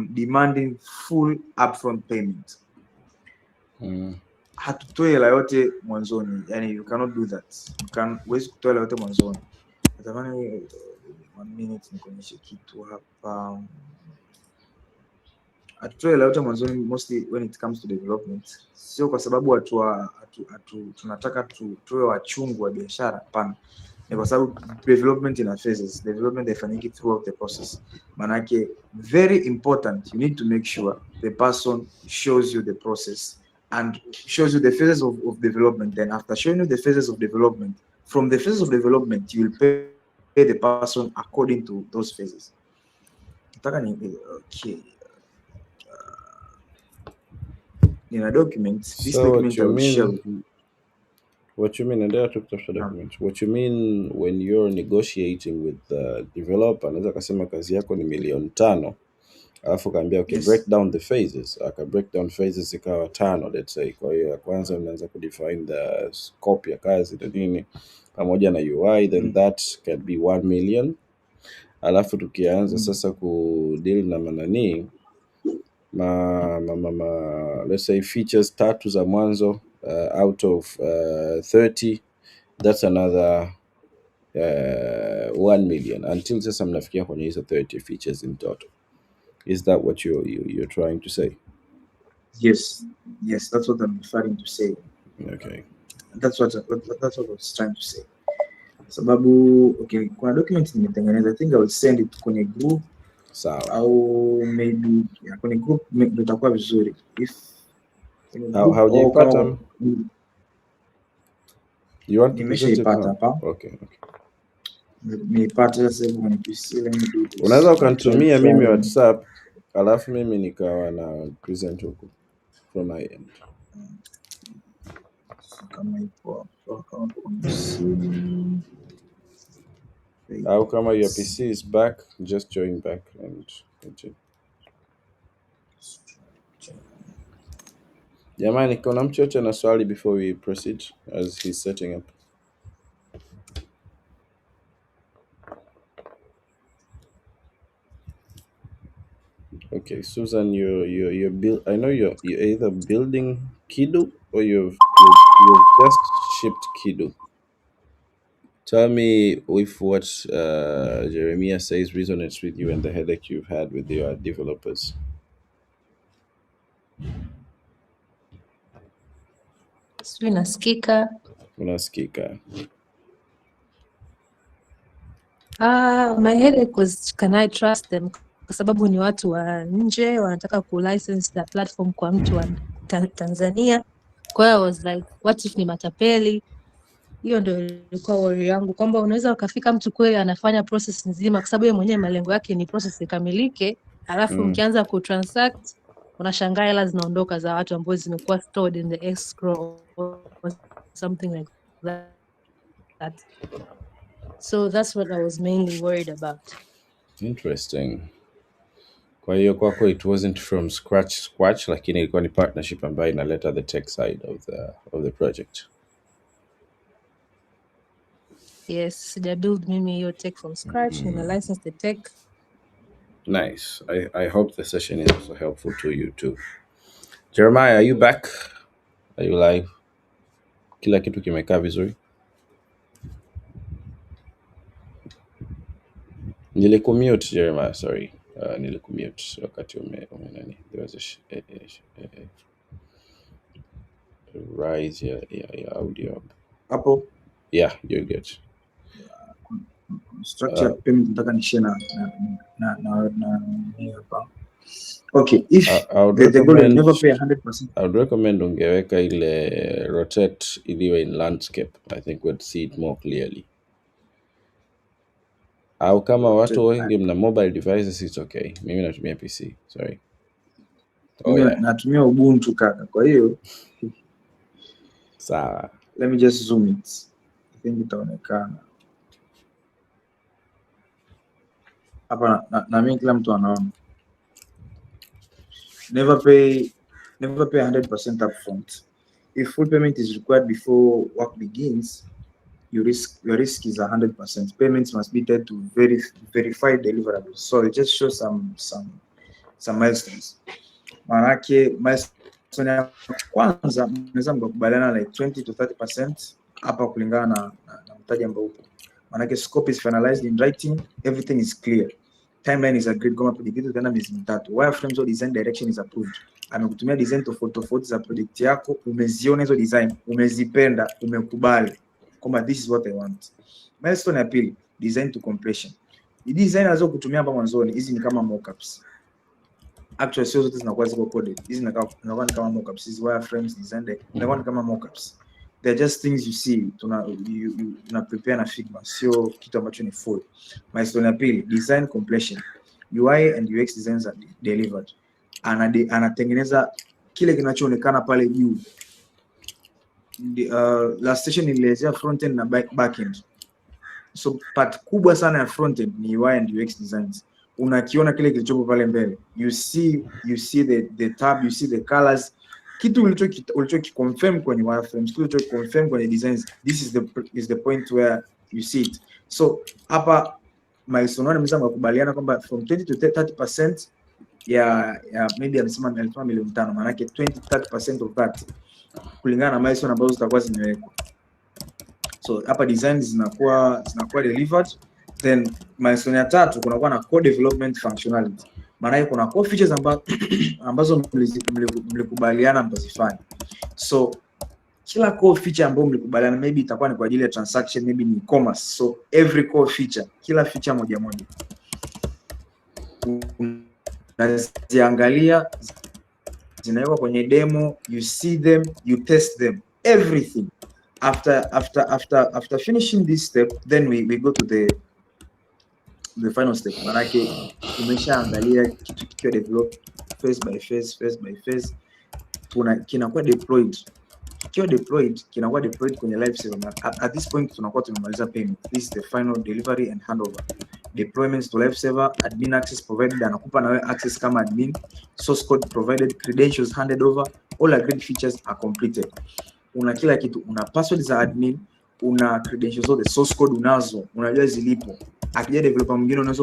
demanding full upfront payment. Hatutoi hela yote mwanzoni, yani you cannot do that. Huwezi kutoa hela yote mwanzoni. Natamani 1 minute nikuonyeshe kitu hapa. Hatutoi hela yote mwanzoni mostly when it comes to development. Sio kwa sababu tunataka tuwe wachungu wa biashara, hapana. Ni kwa sababu development ina phases. Development haifanyiki throughout the process. Manake very important, you need to make sure the person shows you the process and shows you the phases of development. Then after showing you the phases of development, from the phases of development, you will pay the person according to those phases. Okay. In a document, this document I will share with you. What you mean, and there are documents. What you mean when you're negotiating with the developer, anaweza kasema kazi yako ni 500,000. Alafu kaambia okay, yes, break down the phases. Aka break down phases ikawa 5, let's say. Kwa hiyo ya kwanza mnaanza kudefine the scope ya kazi na nini pamoja na UI, then that can be 1 million. Alafu tukianza sasa ku deal na manani let's say features 3 za mwanzo out of 30, that's another 1 million until sasa mnafikia kwenye hizo 30 features in total. Is that what you're trying to say? Yes, that's what I'm referring to say. Okay. That's what I was trying to say. Sababu okay, kuna document nimetengeneza, I think I will send it kwenye group. Sawa. Au maybe kwenye group ndio itakuwa vizuri. If how do you pata? You want to present it now? Okay. Nipate sasa kwenye PC. Unaweza ukanitumia mimi WhatsApp, alafu mimi nikawa na present huko from my end. Kama ipo Au kama your PC is back, just join back and continue. Jamani, kuna mtu yote na swali before we proceed as he's setting up? Okay, Susan, you're I know you're either building Kidu or you've just shipped Kidu. Tell me if what Jeremiah says resonates with you and the headache you've had with your developers. Sijui nasikika. Unasikika. My headache was, can I trust them? Kwa sababu ni watu wa nje wanataka ku-license the platform kwa mtu wa Tanzania. Kwa hiyo I was like, what if ni matapeli? Hiyo ndio ilikuwa worry yangu, kwamba unaweza ukafika mtu kweli anafanya process nzima, kwa sababu yeye mwenyewe malengo yake ni process ikamilike, alafu mkianza ku-transact unashangaa hela zinaondoka za watu ambao zimekuwa stored in the escrow or something like that. So that's what I was mainly worried about. Interesting. Kwa hiyo kwako it wasn't from scratch, lakini ilikuwa ni partnership ambayo inaleta the tech side of the project. Yes, sija build mimi hiyo tech from scratch, nina license the tech. Nice. I hope the session is also helpful to you too. Jeremiah, are you back? Are you live? Kila kitu kimekaa vizuri? Nilikumute Jeremiah, sorry. Nilikumute wakati nani. There was a rise your audio. Hapo? Yeah, you're good. Structure payment nataka nishare na hapa. Okay, if the goal is never pay 100%. I would recommend ungeweka ile rotate iliwe in landscape. I think we'd see it more clearly. Au kama watu wengi mna mobile devices, it's okay. Mimi natumia PC, sorry. Natumia Ubuntu kaka, kwa hiyo sawa. Let me just zoom it. I think itaonekana hapa na mimi kila mtu anaona. Never pay 100% upfront. If full payment is required before work begins, your risk is 100%. Payments must be tied to verified deliverables. So it just shows some milestones. Manake milestone ya kwanza mnaweza mkakubaliana like 20 to 30% hapa kulingana na mtaji ambao upo. Manake scope is finalized in writing, everything is clear. Timeline is agreed kama project yetu tena miezi 3. Wireframes or design direction is approved. Amekutumia design tofauti za project yako, umeziona hizo design, umezipenda, umekubali kama this is what I want. Milestone ya pili, design to completion. Hii design alizo kutumia hapa mwanzoni, hizi ni kama mockups. Actually sio zote zinakuwa ziko coded. Hizi zinakuwa kama mockups, hizi wireframes design zinakuwa kama mockups. They're just things you see, tuna prepare na Figma, sio kitu ambacho ni full. Milestone ya pili, design completion. UI and UX designs are delivered. Anatengeneza kile kinachoonekana pale juu. Last station ilielezea frontend na backend. So part kubwa sana ya frontend ni UI and UX designs. Unakiona kile kilichopo pale mbele. You see the tab, you see the colors. Kitu ulichokiconfirm kwenye wireframes, kitu ulichokiconfirm kwenye designs, this is the point where you see it. So hapa milestone nimesema makubaliana kwamba from 20 to 30% ya maybe amesema milioni 5, maana yake 20-30% of that kulingana na milestone ambazo zitakuwa zimewekwa. So hapa design zinakuwa delivered. Then milestone ya 3 kunakuwa na core development functionality. Maana yake kuna core features ambazo mlikubaliana mtazifanya. So kila core feature ambayo mlikubaliana, maybe itakuwa ni kwa ajili ya transaction, maybe ni e-commerce. So every core feature, kila feature moja moja unaziangalia, zinawekwa kwenye demo, you see them, you test them, everything. After finishing this step, then we go to the final step. Manake umeshaangalia kitu kikiwa develop phase by phase, kinakuwa deployed. Kikiwa deployed, kinakuwa deployed kwenye live server. At this point tunakuwa tumemaliza payment. This is the final delivery and handover. Deployments to live server, admin access provided, anakupa na wewe access kama admin, source code provided, credentials handed over, all agreed features are completed. Una kila kitu, una password za admin, una credentials zote, source code unazo, unajua zilipo. Akija developer mwingine unaweza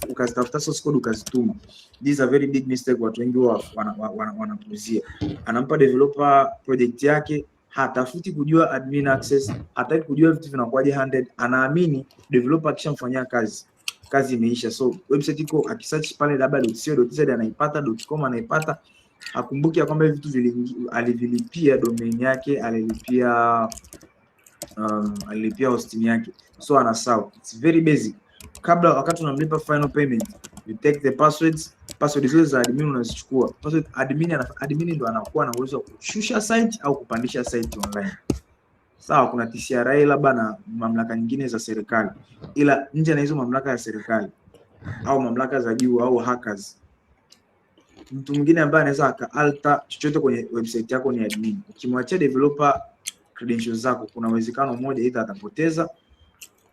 ukazitafuta source code ukazituma. This is a very big mistake watu wengi wanapuzia. Anampa developer project yake, hatafuti kujua admin access, hataki kujua vitu vinakuwaje handed, anaamini developer akishamfanyia kazi imeisha. So website iko akisearch pale www.co.tz anaipata, .com anaipata, akumbuke kwamba vitu alivilipia domain yake, alilipia hosting yake, so anasahau. It's very basic. Kabla wakati unamlipa final payment, you take the password zote za admin unazichukua. Password admin ndo anakuwa na uwezo wa kushusha site au kupandisha site online. Sawa, kuna TCRA labda na mamlaka nyingine za serikali, ila nje na hizo mamlaka ya serikali au mamlaka za juu au hackers, mtu mwingine ambaye anaweza aka-alter chochote kwenye website yako ni admin. Ukimwachia developer credentials zako, kuna uwezekano mmoja either atapoteza,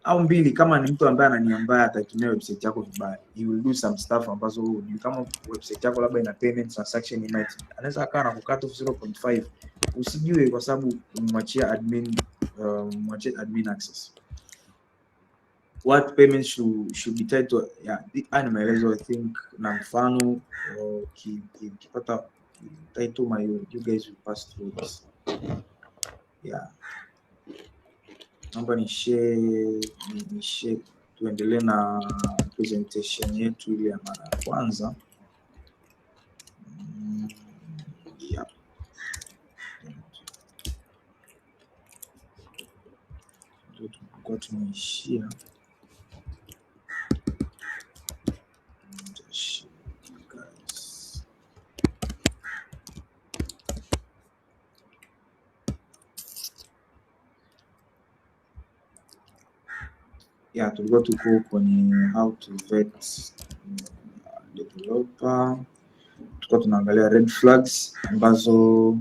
au mbili, kama ni mtu ambaye ananiambia atatumia website yako vibaya, he will do some stuff ambazo kama website yako labda ina payment transaction, anaweza akaa na cut off 0.5. Usijue kwa sababu umwachia admin access. What payments should be tied to, ana maelezo I think na mfano ukipata title you guys will pass through this. Naomba ni share tuendelee na presentation yetu ile ya mara ya kwanza. Kwa tumeishia tulikuwa tuko kwenye how to vet developer. Tulikuwa tunaangalia red flags ambazo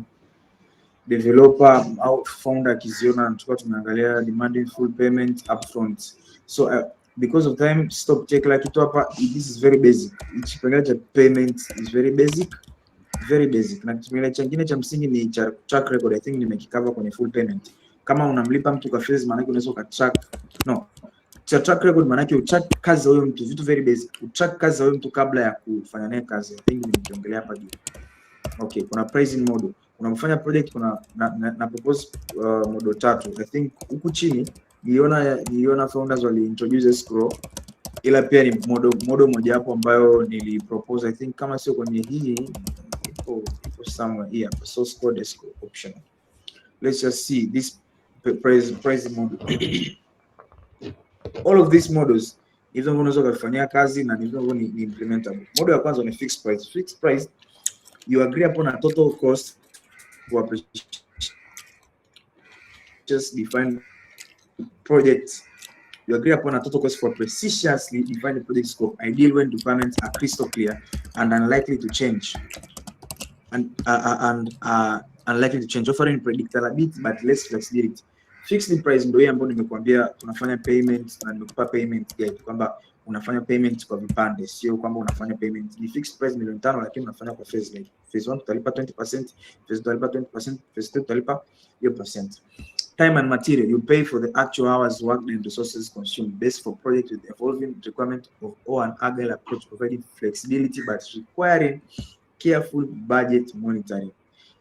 developer au founder akiziona. Tulikuwa tunaangalia demanding full payment upfront. So because of time, stop check like kitu hapa. This is very basic. Kipengele cha payment is very basic. Na kipengele kingine cha msingi ni track record. I think nimekikava kwenye full payment. Kama unamlipa mtu kwa phase, maana yake unaweza ukatrack. Track record maana yake utrack kazi za huyo mtu, vitu very basic. Utrack kazi za huyo mtu kabla ya kufanya naye kazi. I think nimekiongelea hapa juu. Okay, kuna pricing model. Unamfanya project, kuna na propose model 3. I think huku chini niliona founders wali introduce escrow, ila pia ni model moja hapo ambayo nilipropose. I think kama sio kwenye hii ipo somewhere here, source code escrow option. Let's just see this pricing model. All of these models hizo unaweza kufanyia kazi na hizo ni implementable. Model ya kwanza ni fixed price. Fixed price, you agree upon a total cost for a just defined project. You agree upon a total cost for precisely defined project scope, ideal when requirements are crystal clear and unlikely to change. Unlikely to change, offering predictability but less flexibility. Fixed price ndio hiyo ambayo nimekuambia tunafanya payment na nimekupa payment guide kwamba unafanya payment kwa vipande, sio kwamba unafanya payment ni fixed price milioni 5 lakini unafanya kwa phase like phase 1 tutalipa 20%, phase 2 tutalipa 20%, phase 3 tutalipa hiyo percent. Time and material, you pay for the actual hours worked and resources consumed, based for project with evolving requirement of an agile approach, providing flexibility but requiring careful budget monitoring.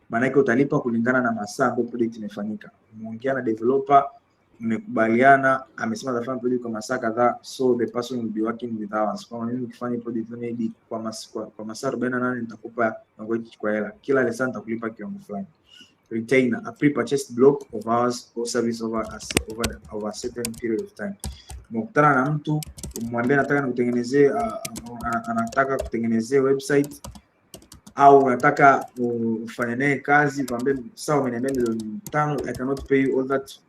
Maana yake utalipa kulingana na masaa ambayo project imefanyika. Muongea na developer, mmekubaliana, amesema atafanya project kwa masaa kadhaa, so the person will be working with hours. Kwa mimi ukifanya project maybe kwa masaa 48 nitakupa kiwango hiki kwa hela, kila lesson nitakulipa kiwango fulani. Retainer, a pre-purchased block of hours or service over a certain period of time. Mkutana na mtu umwambie nataka nikutengenezee, anataka kutengenezea website au unataka ufanye naye kazi, kwambie sawa, umeniambia milioni 5, I cannot pay you all that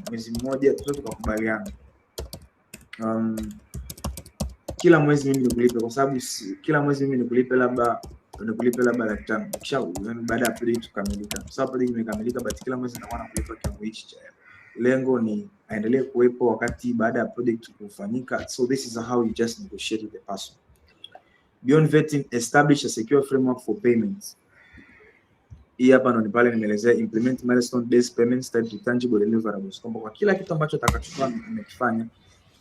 mwezi mmoja, tukakubaliana. Kila mwezi mimi nikulipe, kwa sababu kila mwezi mimi nikulipe labda $500,000, kisha baada ya project kukamilika. Sawa, project imekamilika, but kila mwezi nakuwa nakulipa kiwango hichi cha hela. Lengo ni aendelee kuwepo wakati baada ya project kufanyika. So this is how you just negotiate with the person. Beyond vetting, establish a secure framework for payments. Hii hapa ndo ni pale nimeelezea implement milestone based payments tied to tangible deliverables. Kwa kila kitu ambacho atakachofanya umekifanya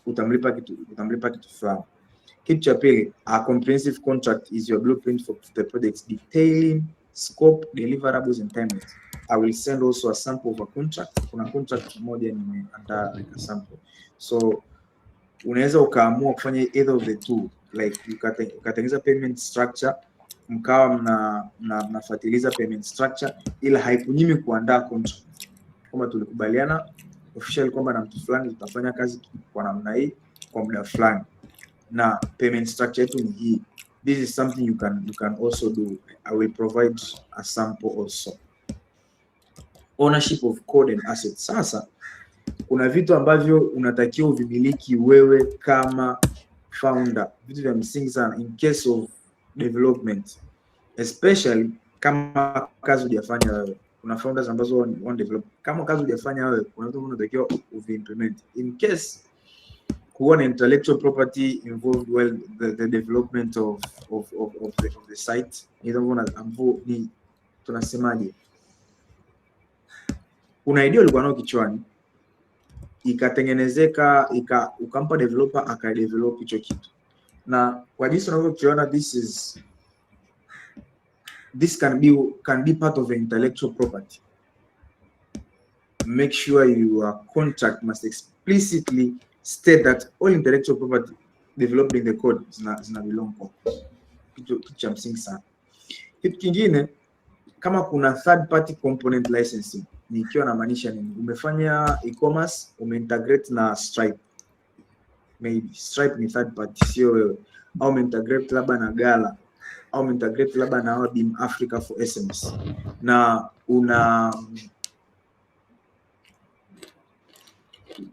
utamlipa kitu fulani. Kitu cha pili, a comprehensive contract is your blueprint for the project detailing scope, deliverables and timelines. I will send also a sample of a contract. Kuna contract moja nimeandaa like a sample. So unaweza ukaamua kufanya either of the two, like ukatengeneza payment structure, mkawa mnafuatiliza payment structure, ila haikunyimi kuandaa contract. Kama tulikubaliana officially kwamba na mtu fulani tutafanya kazi kwa namna hii kwa muda fulani, na payment structure yetu ni hii. This is something you can also do. I will provide a sample also. Ownership of code and assets. Sasa kuna vitu ambavyo unatakiwa uvimiliki wewe kama founder, vitu vya msingi sana in case of development, especially kama kazi hujafanya wewe. Kuna founders ambazo want develop, kama kazi hujafanya wewe, kuna vitu unatakiwa uviimplement in case kuona intellectual property involved, well, the development of the site. Ni tunasemaje, kuna idea ulikuwa nayo kichwani, ikatengenezeka, ukampa developer akadevelop hicho kitu, na kwa jinsi unavyokiona this can be part of the intellectual property. Make sure your contract must explicitly state that all intellectual property developed in the code zina belong kwa kitu cha msingi sana. Kitu kingine, kama kuna third party component licensing, nikiwa na maanisha nini? Umefanya e-commerce, umeintegrate na Stripe. Maybe Stripe ni third party, sio wewe. Au umeintegrate labda na Gala, au umeintegrate labda na Beam Africa for SMS. Na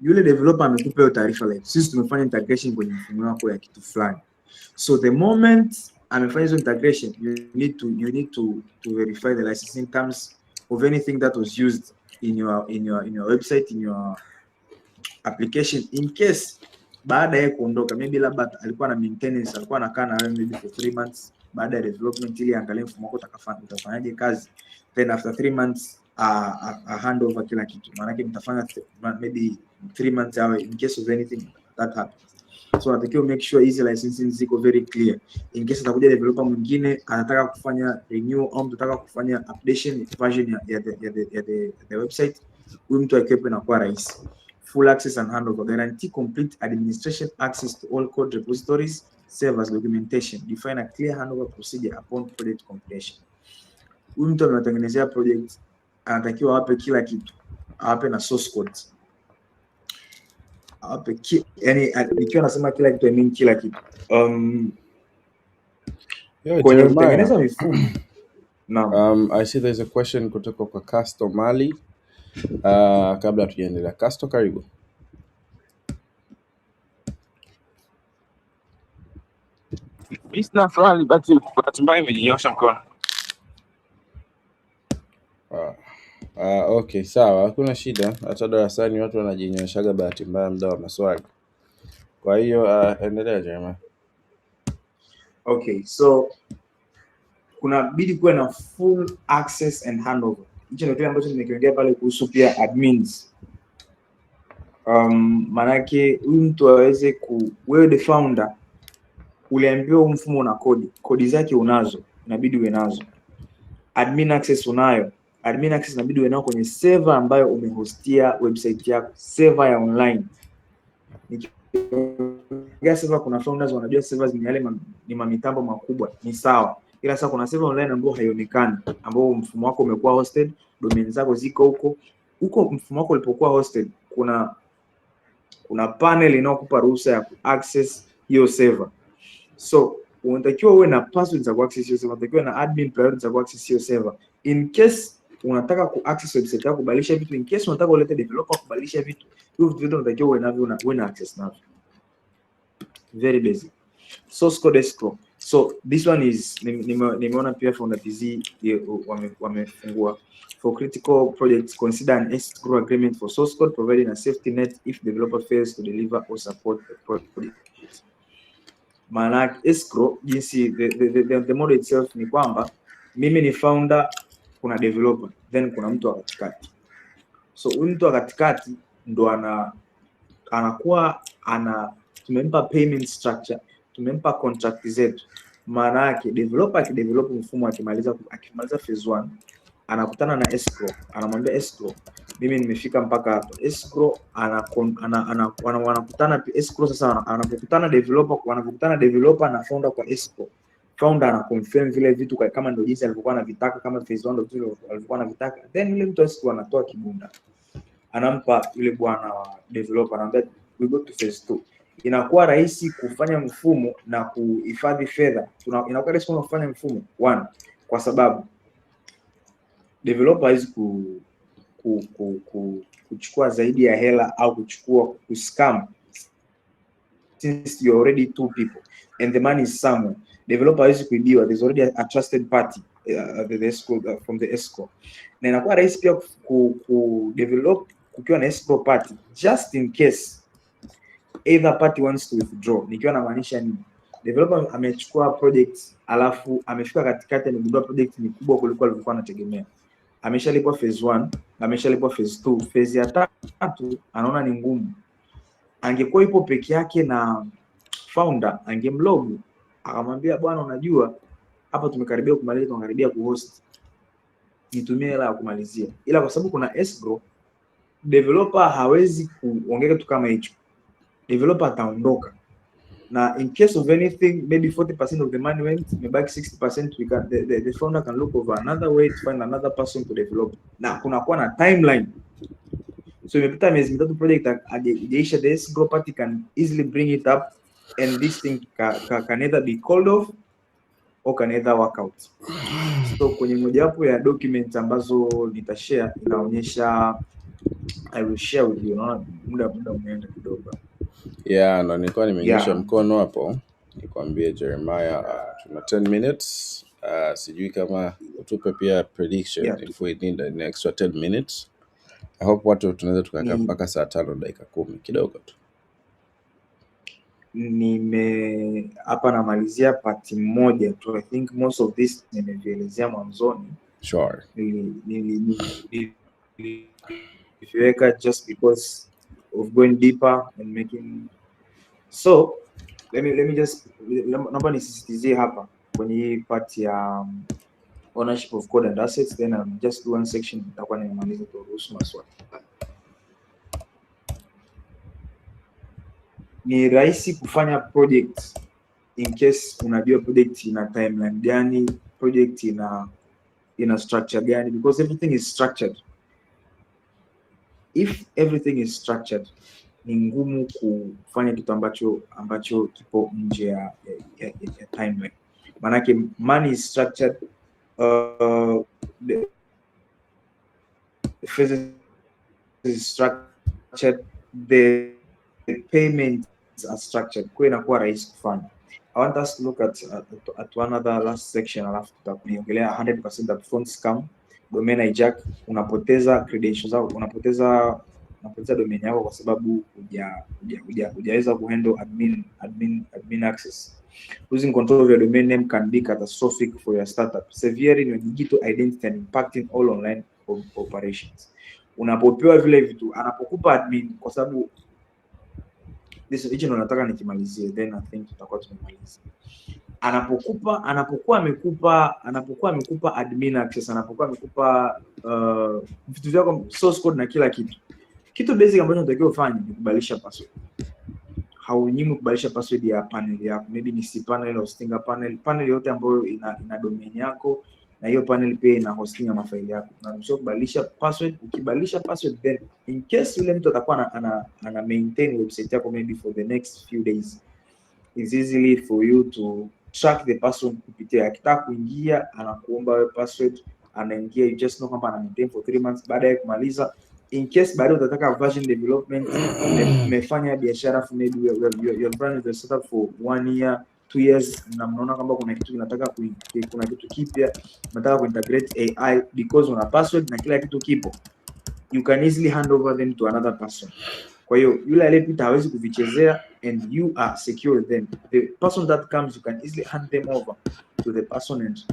yule developer amekupa hiyo taarifa, like sisi tumefanya integration kwenye mfumo wako ya kitu fulani. So the moment amefanya hizo integration, you need to verify the licensing terms of anything that was used in your website, in your application. In case baada ya kuondoka, maybe labda alikuwa na maintenance, alikuwa anakaa na wewe maybe for 3 months baada ya development, ili angalie mfumo wako utafanyaje kazi, then after 3 months a handover kila kitu. Maana yake mtafanya maybe 3 months away in case of anything that happens. So natakiwa make sure hizi licensing ziko very clear. In case atakuja developer mwingine anataka kufanya renew au mtataka kufanya updation version ya the website, huyu mtu akiwepo na kwa rahisi. Full access and handover. Guarantee complete administration access to all code repositories, save as documentation. Define a clear handover procedure upon project completion. Huyu mtu anatengenezea project anatakiwa awape kila kitu, awape na source code. Yani nikiwa nasema kila kitu, I mean kila kitu. Kwenye kutengeneza mifumo. I see there's a question kutoka kwa Casto Mali. Kabla tuendelee, Casto, karibu. Sina swali, but hatimaye nimenyosha mkono. Okay, sawa, hakuna shida. Hata darasani watu wanajinyoshaga bahati mbaya muda wa maswali. Kwa hiyo endelea Jeremiah. Okay, so kuna bidi kuwe na full access and handover. Hicho ndio kile ambacho nimekiongea pale kuhusu pia admins. Manake huyu mtu aweze wewe the founder uliambiwa mfumo una kodi zake unazo, inabidi uwe nazo. Admin access unayo, admin access inabidi uwe nao kwenye server ambayo umehostia website yako, server ya online. Nikiongea server, kuna founders wanajua servers ni yale ni mitambo makubwa, ni sawa. Ila sasa kuna server online ambayo haionekani, ambao mfumo wako umekuwa hosted, domain zako ziko huko mfumo wako ulipokuwa hosted, kuna panel inayokupa ruhusa ya access hiyo server. So unatakiwa uwe na password za access hiyo server, unatakiwa na admin priority za access hiyo server. In case unataka access website yako, kubadilisha vitu, in case unataka ulete developer kubadilisha vitu, hiyo vitu unatakiwa uwe navyo, uwe na access navyo. Very basic. Source code escrow. So this one is nimeona pia Founder TZ wamefungua. For critical projects, consider an escrow agreement for source code, providing a safety net if developer fails to deliver or support the project. Maana escrow, jinsi the model itself ni kwamba mimi ni founder, kuna developer, then kuna mtu wa katikati. So huyu mtu wa katikati ndo anakuwa tumempa payment structure, tumempa contract zetu. Maana yake developer akidevelop mfumo, akimaliza phase 1, anakutana na escrow, anamwambia escrow, mimi nimefika mpaka hapo. Escrow wanakutana escrow. Sasa wanapokutana developer na founder kwa escrow, founder ana confirm vile vitu kama ndio jinsi alivyokuwa anavitaka, kama phase 1 ndio alivyokuwa anavitaka, then yule mtu escrow anatoa kibunda, anampa yule bwana wa developer, anamwambia we go to phase 2. Inakuwa rahisi kufanya mfumo na kuhifadhi fedha. Inakuwa rahisi kufanya mfumo 1 kwa sababu developer hawezi kuchukua zaidi ya hela au kuscam, since you already 2 people and the money is somewhere. Developer hawezi kuibiwa, there's already a trusted party from the escrow. Na inakuwa rahisi pia develop kukiwa na escrow party, just in case either party wants to withdraw. Nikiwa na maanisha ni developer amechukua project alafu amefika katikati, amegundua project ni kubwa kuliko alivyokuwa anategemea. Ameshalipwa phase 1, ameshalipwa phase 2, phase ya 3 anaona ni ngumu. Angekuwa ipo peke yake na founder, angemlog, akamwambia bwana, unajua hapa tumekaribia kumaliza, tunakaribia kuhost, nitumie hela ya kumalizia. Ila kwa sababu kuna escrow, developer hawezi kuongea kitu kama hicho. Developer ataondoka, na in case of anything, maybe 40% of the money went, maybe 60%, the founder can look over another way to find another person to develop. Na kunakuwa na timeline. So imepita miezi mitatu project haijaisha, the escrow party can easily bring it up, and this thing can either be called off or can either work out. So kwenye mojawapo ya documents ambazo nitashare inaonyesha, I will share with you. Naona muda umeenda kidogo. Yeah, na nilikuwa nimenyosha mkono hapo nikwambie Jeremiah, tuna 10 minutes. Sijui kama utupe pia prediction if we need an extra 10 minutes. I hope watu tunaweza tukakaa mpaka saa 5 dakika 10 kidogo tu. Hapa namalizia part moja tu. I think most of this nimeelezea mwanzoni. Sure. Niweka just because of going deeper and making. So let me just naomba nisisitizie hapa kwenye hii part ya ownership of code and assets, then I'll just do one section nitakuwa nimemaliza kuruhusu maswali. Ni rahisi kufanya project in case unajua project ina timeline gani, project ina structure gani, because everything is structured. If everything is structured, ni ngumu kufanya kitu ambacho kipo nje ya timeline. Manake money is structured, the phases is structured, the payments are structured. Kwa inakuwa rahisi kufanya. I want us to look at one other last section, alafu tutakuongelea 100% upfront scam, domain hijack. Unapoteza credentials zako, unapoteza domain yako kwa sababu hujaweza kuhandle admin access. Losing control of your domain name can be catastrophic for your startup, severely your digital identity and impacting all online operations. Unapopewa vile vitu, anapokupa admin, kwa sababu hicho nataka nikimalizie, then I think tutakuwa tumemaliza. anapokuwa amekupa admin access, anapokuwa amekupa vitu vyako source code na kila kitu basic ambacho unatakiwa ufanye ni kubadilisha password. Haunyimi kubadilisha password ya panel yako, maybe ni cPanel au Stinger panel yote ambayo ina domain yako, na hiyo panel pia ina hosting ya mafaili yako. Unaruhusiwa kubadilisha password. Ukibadilisha password, then in case yule mtu atakuwa ana maintain website yako maybe for the next few days, it's easily for you to track the password kupitia. Akitaka kuingia anakuomba wewe password, anaingia, you just know kwamba ana maintain for 3 months. Baada ya kumaliza, in case baada utataka version development, umefanya biashara for maybe your brand is set up for 1 year 2 years, na mnaona kwamba kuna kitu kinataka kuna kitu kipya nataka kuintegrate AI, because una password na kila kitu kipo, you can easily hand over them to another person. Kwa hiyo yule aliyepita hawezi kuvichezea, and you are secure them. The person that comes, you can easily hand them over to the person and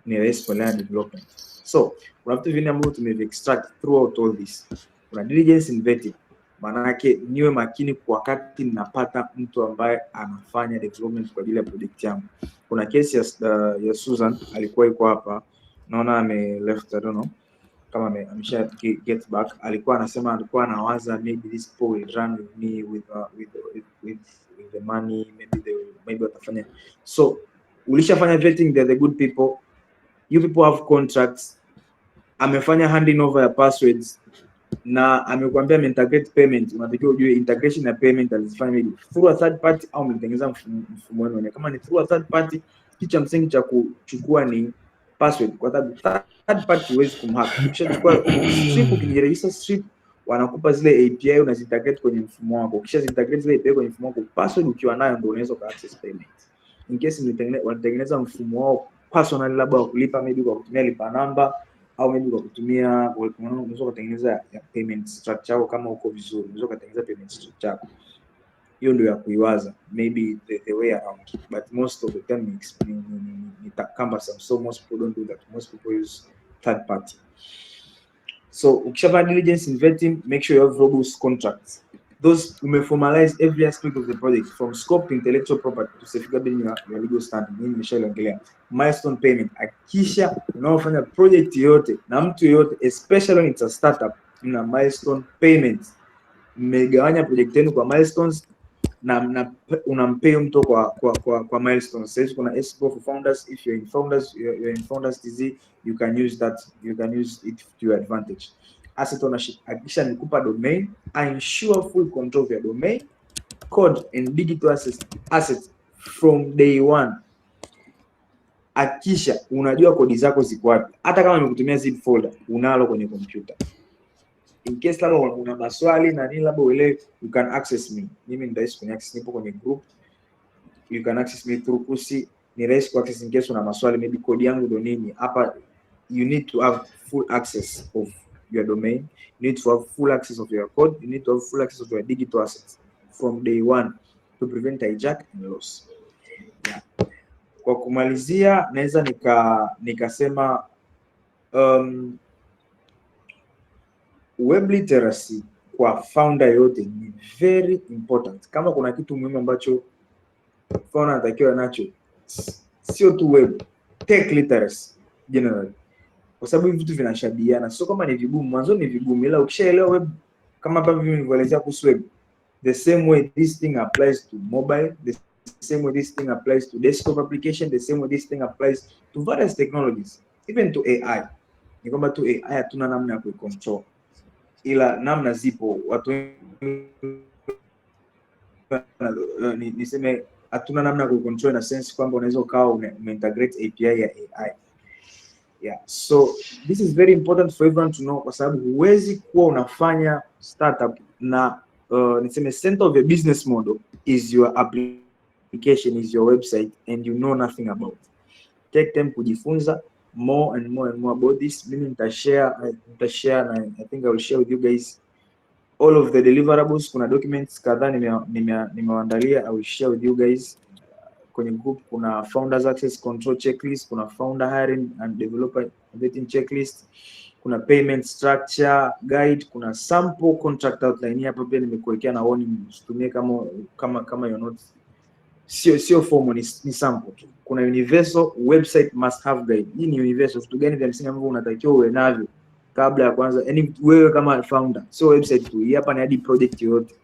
ni rahisi kwa development. So kuna vitu vingi ambavyo tumeextract throughout all this. Kuna diligence in vetting, maana yake niwe makini kwa wakati ninapata mtu ambaye anafanya development kwa ajili ya project yangu. Kuna case ya Susan alikuwa yuko hapa, naona ame left, I don't know kama amesha get back. Alikuwa anasema alikuwa anawaza maybe this people will run with me with the money, maybe watafanya. So ulishafanya vetting, they're the good people, you people have contracts, amefanya handing over ya passwords na amekwambia integrate payment. Unatakiwa ujue integration na payment alizifanya maybe through a third party au mlitengeneza mfumo wenu. Kama ni through a third party, kitu cha msingi cha kuchukua ni password, kwa sababu third party huwezi kumhack. Ukishachukua strip, ukiregister strip, wanakupa zile API unazintegrate kwenye mfumo wako. Ukishazintegrate zile API kwenye mfumo wako, password ukiwa nayo ndio unaweza access payment. In case wanatengeneza mfumo wao personal, labda kulipa maybe kwa kutumia lipa namba au maybe kwa kutumia, unaweza kutengeneza payment structure yako. Kama uko vizuri, unaweza kutengeneza payment structure yako. Hiyo ndio ya kuiwaza, maybe the way around, but most of the time ni cumbersome, so most people don't do that. Most people use third party. So ukishafanya diligence in vetting, make sure you have robust contracts. Those umeformalize every aspect of the project, from scope to intellectual property to safeguarding your legal standing. Mimi nimeshaongelea milestone payment. Akisha unaofanya project yote na mtu yote, especially when it's a startup, na milestone payments. Mmegawanya project yenu kwa milestones na unampea mtu kwa milestones. Sasa kuna escrow for founders. If you're in founders TZ, you can use it to your advantage. Asset ownership, akisha nikupa domain, I ensure full control of your domain, code and digital assets from day one. Akisha unajua kodi zako ziko wapi, hata kama nimekutumia zip folder unalo kwenye computer. In case labda una maswali na nini, labda uelewe, you can access me. Mimi ni rahisi kwenye access, nipo kwenye group, you can access me through Kusi. Ni rahisi kwa access in case una maswali, maybe kodi yangu ndio nini hapa. You need to have full access of your domain, you need to have full access of your code, you need to have full access of your digital assets from day one to prevent hijack and loss. Yeah. Kwa kumalizia, naweza nikasema web literacy kwa founder yote ni very important. Kama kuna kitu muhimu ambacho founder anatakiwa nacho, sio tu web, tech literacy generally. Kwa sababu hivi vitu vinashabihiana. So kama ni vigumu mwanzo, ni vigumu, ila ukishaelewa web, kama ambavyo mimi nilivyoelezea kuhusu web, the same way this thing applies to mobile, the same way this thing applies to desktop application, the same way this thing applies to various technologies, even to AI. Ni kwamba tu AI hatuna namna ya kuicontrol, ila namna zipo. Watu niseme hatuna namna ya kuicontrol na sense kwamba unaweza ukawa umeintegrate API ya AI. Yeah, so this is very important for everyone to know, kwa sababu huwezi kuwa unafanya startup na niseme center of your business model is your application, is your website, and you know nothing about it. Take time kujifunza more and more about this. Mimi nitashare na I think I will share with you guys all of the deliverables. Kuna documents kadhaa nimewaandalia, I will share with you guys. Kwenye group kuna founders access control checklist, kuna founder hiring and developer vetting checklist, kuna payment structure guide, kuna sample contract outline. Hapa pia nimekuwekea na warning, usitumie kama you're not sio formal, ni sample tu. Kuna universal website must have guide. Hii ni universal, vitu gani vya msingi ambavyo unatakiwa uwe navyo kabla ya kwanza, yani wewe kama founder, sio website tu. Hii hapa ni hadi project yote.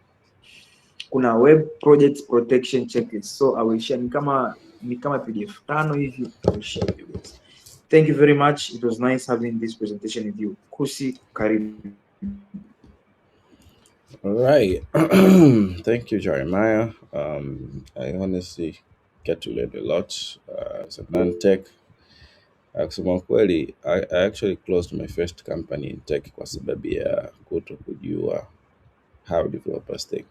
Kuna web project protection checklist, so I will share, ni kama PDF 5 hivi, I will share with you guys. Thank you very much. It was nice having this presentation with you. Kusi, karibu. All right. Thank you, Jeremiah. I honestly get to learn a lot as a non-tech. Kusema kweli, I actually closed my first company in tech kwa sababu ya kutokujua how developers think.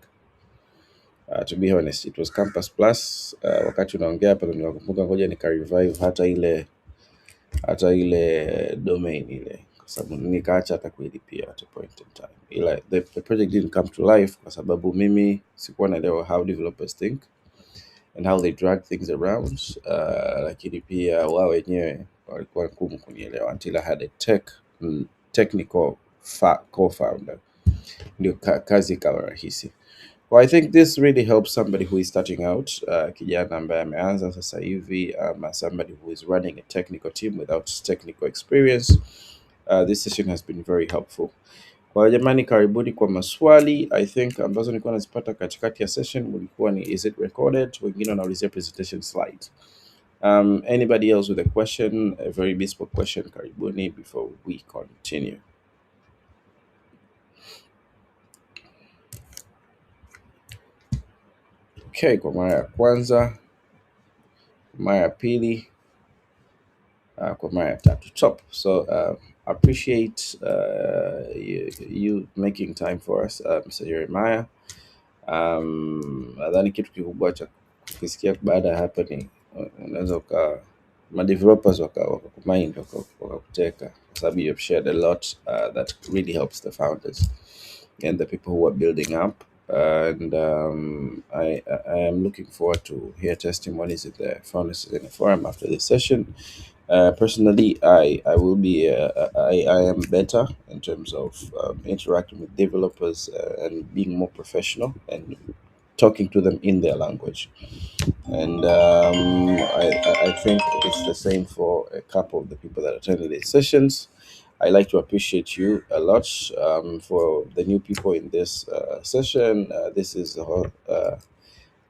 To be honest, it was Campus Plus. Wakati unaongea hapa nikakumbuka ngoja nika-revive hata ile domain ile, kwa sababu nikaacha hata kuilipia at a point in time. Ila the project didn't come to life kwa sababu mimi sikuwa naelewa how developers think and how they drag things around, lakini pia wao wenyewe walikuwa ngumu kunielewa until I had a technical co-founder, ndio kazi ikawa rahisi. Well, I think this really helps somebody who is starting out, kijana ambaye ameanza sasa hivi, somebody who is running a technical team without technical experience. This session has been very helpful. Kwa jamani, karibuni kwa maswali. I think ambazo nilikuwa nazipata katikati ya session mulikuwa ni is it recorded, wengine wanaulizia presentation slides. Anybody else with a question, a very bespoke question, karibuni before we continue. Okay, kwa mara ya kwanza, kwa mara ya pili, kwa mara ya tatu. Top. So appreciate you making time for us, Mr. Jeremiah. Nadhani kitu kikubwa cha kukisikia baada ya hapa ni unaweza developers wakakumind wakakuteka, kwa sababu you have shared a lot that really helps the founders and the people who are building up. And I am looking forward to hear testimonies at the Founders in the Forum after this session. Personally, I will be I am better in terms of interacting with developers and being more professional and talking to them in their language. And I think it's the same for a couple of the people that attended these sessions. I like to appreciate you a lot for the new people in this session. This is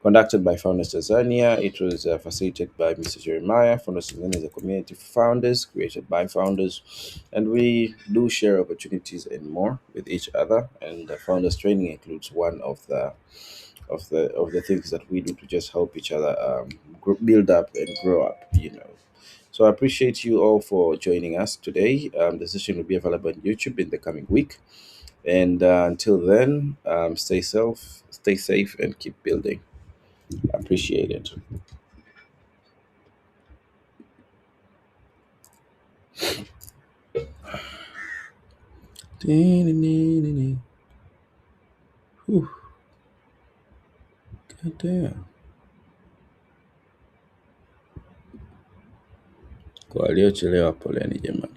conducted by Founders Tanzania. It was facilitated by Mr. Jeremiah. Founders Tanzania is a community for founders created by founders, and we do share opportunities and more with each other. And the founders training includes one of the things that we do to just help each other build up and grow up. So I appreciate you all for joining us today. The session will be available on YouTube in the coming week. And until then, stay safe, and keep building. I appreciate it. Whew. God damn. Kwa waliochelewa poleni jamani.